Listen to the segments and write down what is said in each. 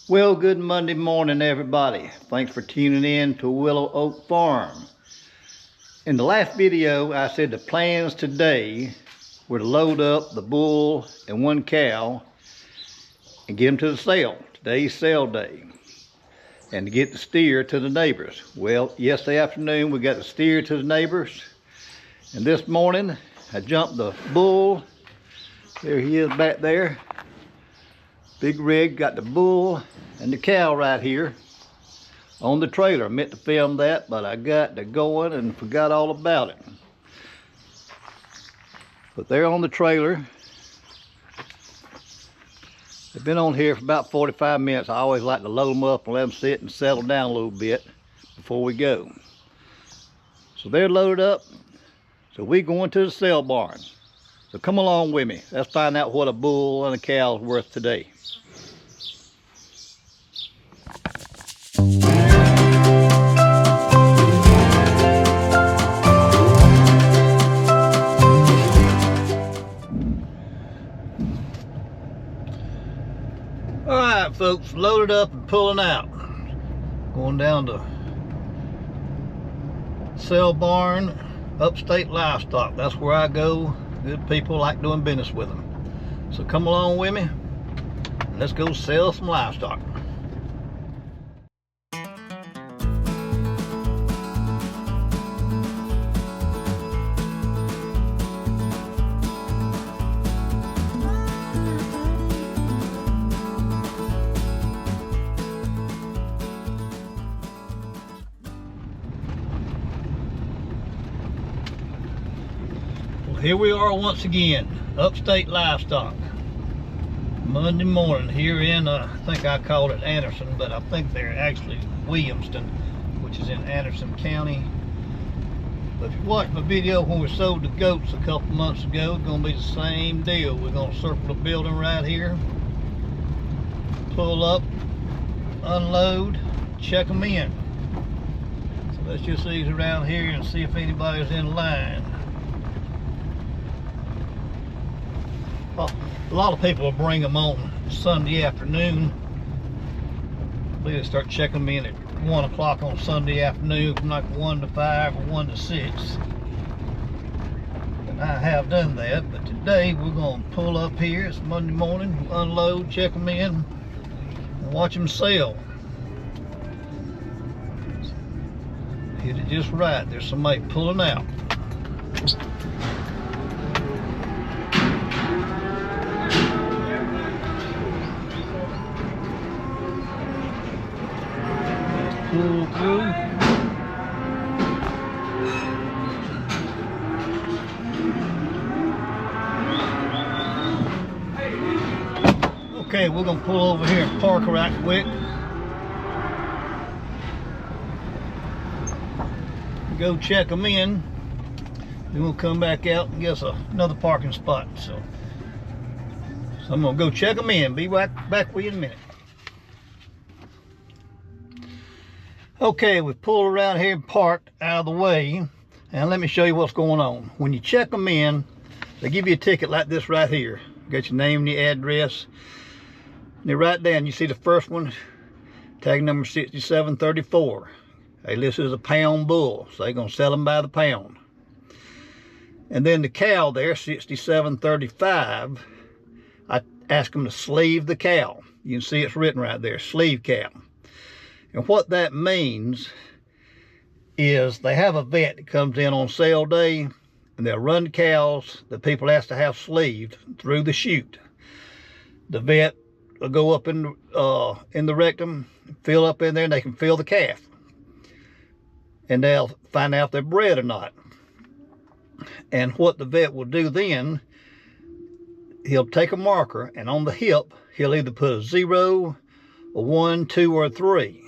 Well, good Monday morning, everybody. Thanks for tuning in to Willow Oak Farm. In the last video, I said the plans today were to load up the bull and one cow and get them to the sale. Today's sale day. And to get the steer to the neighbors. Well, yesterday afternoon, we got the steer to the neighbors. And this morning, I jumped the bull. There he is back there. Big rig, got the bull and the cow right here on the trailer. I meant to film that, but I got to going and forgot all about it. But they're on the trailer. They've been on here for about 45 minutes. I always like to load them up and let them sit and settle down a little bit before we go. So they're loaded up. So we're going to the sale barn. So come along with me. Let's find out what a bull and a cow is worth today. Alright folks, loaded up and pulling out. Going down to sale barn, Upstate Livestock. That's where I go. Good people, like doing business with them. So come along with me and let's go sell some livestock. Here we are once again, Upstate Livestock. Monday morning here in, I think I called it Anderson, but I think they're actually Williamston, which is in Anderson County. But if you watched my video when we sold the goats a couple months ago, it's going to be the same deal. We're going to circle the building right here, pull up, unload, check them in. So let's just ease around here and see if anybody's in line. A lot of people will bring them on Sunday afternoon. I believe they start checking them in at 1 o'clock on Sunday afternoon, from like 1 to 5 or 1 to 6. And I have done that, but today we're going to pull up here. It's Monday morning, unload, check them in, and watch them sell. Hit it just right. There's somebody pulling out. Pull through. Okay, we're gonna pull over here and park right quick. Go check them in. Then we'll come back out and get us another parking spot. So I'm gonna go check them in. Be right back with you in a minute. Okay, we've pulled around here and parked out of the way, and let me show you what's going on. When you check them in, they give you a ticket like this right here. Got your name and your address. And they write down, you see the first one, tag number 6734. They list it as a pound bull, so they're gonna sell them by the pound. And then the cow there, 6735, I ask them to sleeve the cow. You can see it's written right there, sleeve cow. And what that means is they have a vet that comes in on sale day, and they'll run the cows that people ask to have sleeved through the chute. The vet will go up in the rectum, fill up in there, and they can feel the calf. And they'll find out if they're bred or not. And what the vet will do then, he'll take a marker, and on the hip, he'll either put a 0, a 1, 2, or a 3.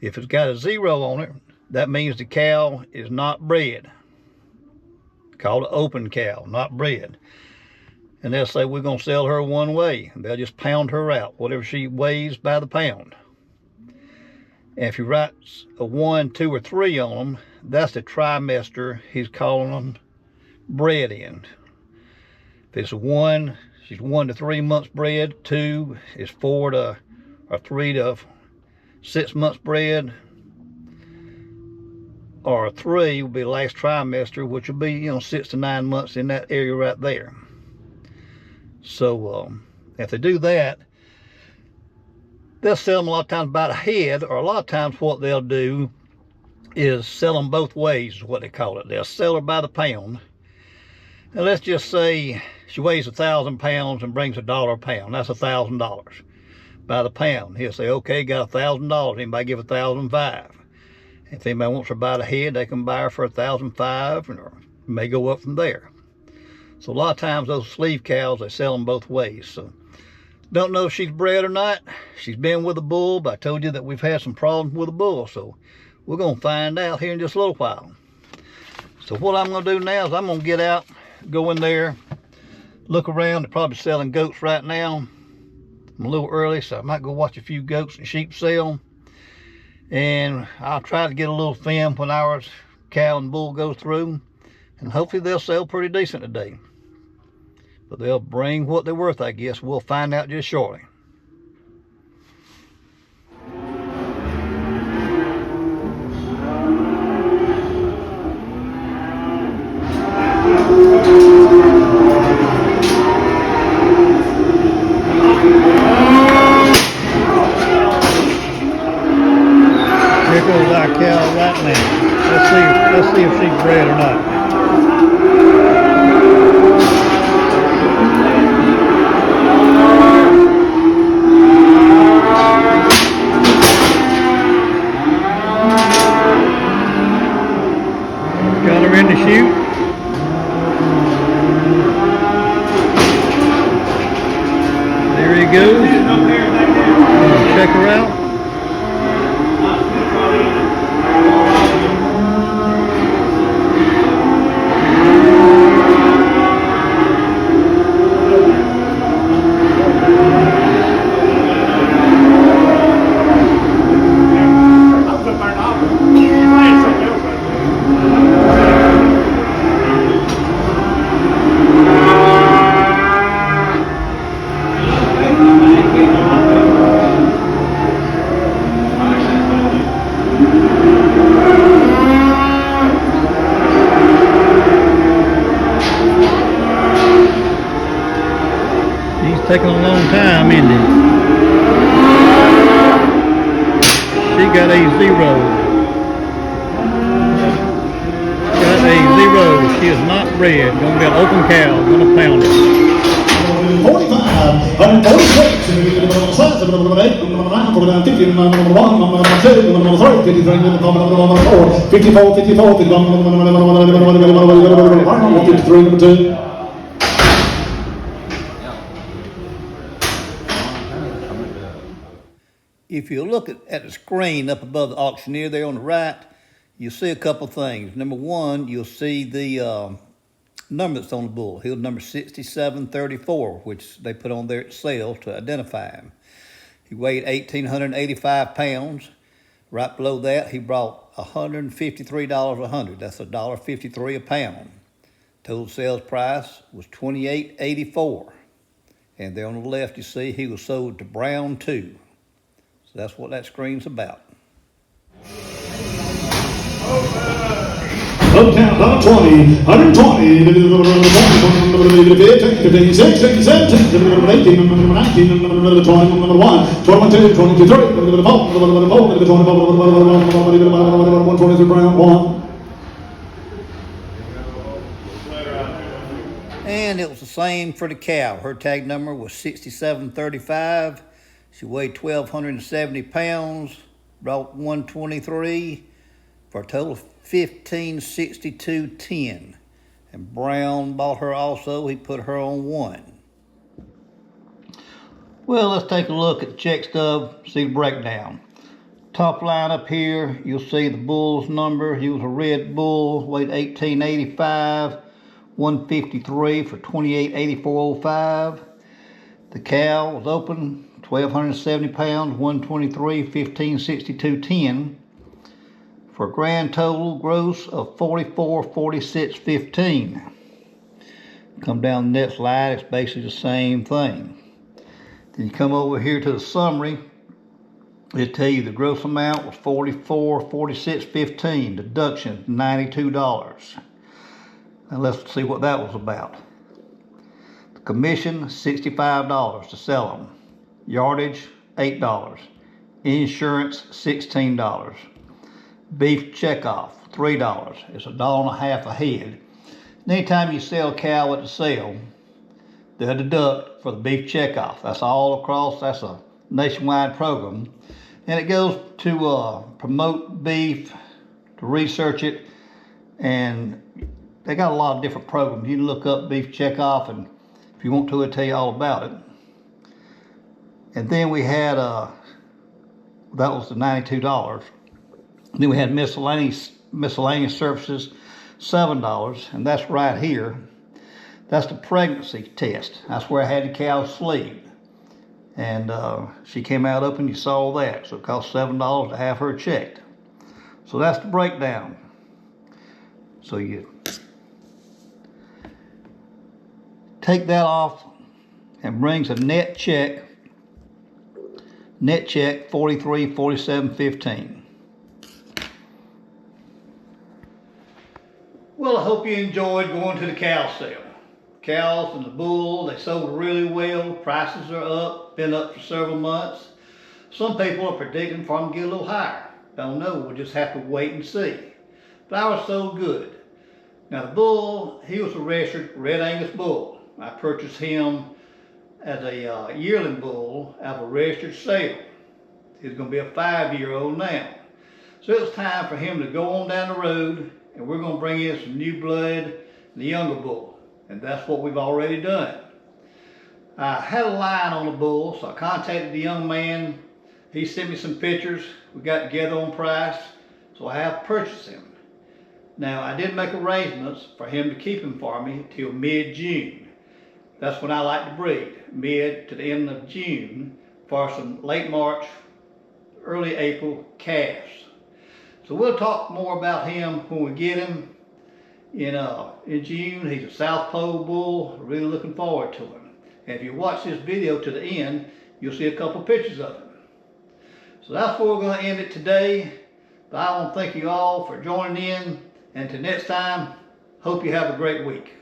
If it's got a 0 on it, that means the cow is not bred. Called an open cow, not bred. And they'll say, we're going to sell her one way. And they'll just pound her out, whatever she weighs by the pound. And if you write a 1, 2, or 3 on them, that's the trimester he's calling them bred in. If it's a 1, she's 1 to 3 months bred. 2 is 4 to or 3 to 6 months bred, or 3 will be last trimester, which will be 6 to 9 months in that area right there. So if they do that, they'll sell them a lot of times by the head, or a lot of times what they'll do is sell them both ways, is what they call it. They'll sell her by the pound. And let's just say she weighs 1,000 pounds and brings $1 a pound. That's $1,000 by the pound. He'll say, okay, got $1,000. Anybody give $1,005? If anybody wants her by the head, they can buy her for $1,005, or may go up from there. So a lot of times those sleeve cows, they sell them both ways. So don't know if she's bred or not. She's been with a bull, but I told you that we've had some problems with a bull. So we're going to find out here in just a little while. So what I'm going to do now is I'm going to get out, go in there, look around. They're probably selling goats right now. I'm a little early, so I might go watch a few goats and sheep sell. And I'll try to get a little film when ours cow and bull goes through. And hopefully they'll sell pretty decent today. But they'll bring what they're worth, I guess. We'll find out just shortly. Here goes our cow right now. Let's see if she's bred or not. Got her in the chute. There he goes. Check her out. Taking a long time, isn't it? She got a 0. Got a 0. She is not bred. Gonna be an open cow. Gonna pound it. 45, 146, 53, number 2. If you look at the screen up above the auctioneer there on the right, you'll see a couple things. Number one, you'll see the number that's on the bull. He was number 6734, which they put on there at sale to identify him. He weighed 1,885 pounds. Right below that, he brought $153 a hundred. That's $1.53 a pound. Total sales price was $28.84. And there on the left, you see he was sold to Brown 2. So that's what that screen's about. Uptown, 120, 120, 15, 16, 17, 18, 19, 20, 21, 22, 23, 24, 123 Brown 1. And it was the same for the cow. Her tag number was 6735. She weighed 1,270 pounds, brought 123 for a total of 1,562.10. And Brown bought her also. He put her on 1. Well, let's take a look at the check stub, see the breakdown. Top line up here, you'll see the bull's number. He was a red bull, weighed 1,885, 153 for 28.8405. The cow was open, 1,270 pounds, 123, 1562.10 for a grand total gross of 4446.15. Come down the next slide, it's basically the same thing. Then you come over here to the summary. It'll tell you the gross amount was $44.46.15. Deduction $92. Now let's see what that was about. The commission $65 to sell them. Yardage $8. Insurance $16. Beef checkoff $3. It's $1.50 a head. And anytime you sell a cow at the sale, they'll deduct for the beef checkoff. That's all across. That's a nationwide program, and it goes to promote beef, to research it, and they got a lot of different programs. You can look up beef checkoff, and if you want to, it'll tell you all about it. And then we had that was the $92. Then we had miscellaneous services, $7, and that's right here. That's the pregnancy test. That's where I had the cow sleep. And she came out up and you saw that. So it cost $7 to have her checked. So that's the breakdown. So you take that off and brings a net check $43.47.15. Well, I hope you enjoyed going to the cow sale. Cows and the bull, they sold really well. Prices are up, been up for several months. Some people are predicting for them to get a little higher. Don't know, we'll just have to wait and see. But ours sold good. Now the bull, he was a registered Red Angus bull. I purchased him as a yearling bull out of a registered sale. He's going to be a 5-year-old now. So it was time for him to go on down the road, and we're going to bring in some new blood and the younger bull. And that's what we've already done. I had a line on the bull, so I contacted the young man. He sent me some pictures. We got together on price, so I have purchased him. Now, I did make arrangements for him to keep him for me till mid-June. That's when I like to breed, mid to the end of June, for some late March, early April calves. So we'll talk more about him when we get him. In June. He's a South Pole bull. Really looking forward to him. And if you watch this video to the end, you'll see a couple pictures of him. So that's where we're going to end it today. But I want to thank you all for joining in. And until next time, hope you have a great week.